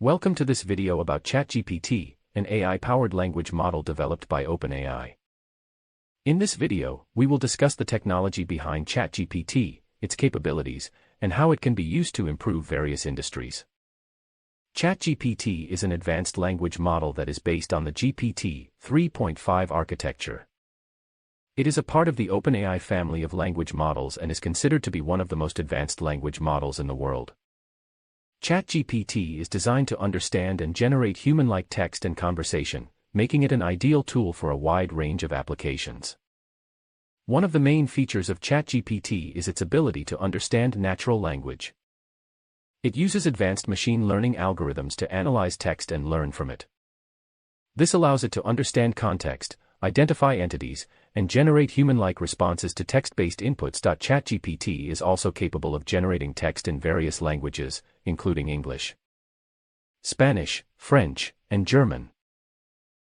Welcome to this video about Chat GPT, an AI-powered language model developed by OpenAI. In this video, we will discuss the technology behind Chat GPT, its capabilities, and how it can be used to improve various industries. Chat GPT is an advanced language model that is based on the GPT 3.5 architecture. It is a part of the OpenAI family of language models and is considered to be one of the most advanced language models in the world. Chat GPT is designed to understand and generate human-like text and conversation, making it an ideal tool for a wide range of applications. One of the main features of Chat GPT is its ability to understand natural language. It uses advanced machine learning algorithms to analyze text and learn from it. This allows it to understand context, identify entities, and generate human-like responses to text-based inputs. ChatGPT is also capable of generating text in various languages, including English, Spanish, French, and German.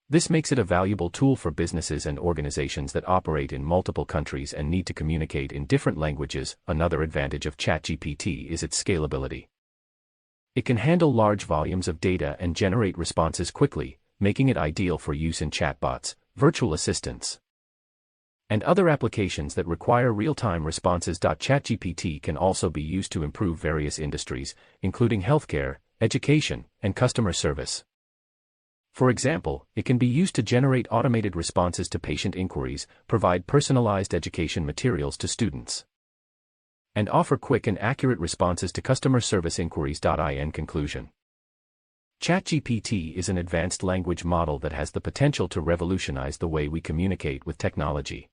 This makes it a valuable tool for businesses and organizations that operate in multiple countries and need to communicate in different languages. Another advantage of ChatGPT is its scalability. It can handle large volumes of data and generate responses quickly, making it ideal for use in chatbots, virtual assistants, and other applications that require real-time responses. ChatGPT can also be used to improve various industries, including healthcare, education, and customer service. For example, it can be used to generate automated responses to patient inquiries, provide personalized education materials to students, and offer quick and accurate responses to customer service inquiries. In conclusion, ChatGPT is an advanced language model that has the potential to revolutionize the way we communicate with technology.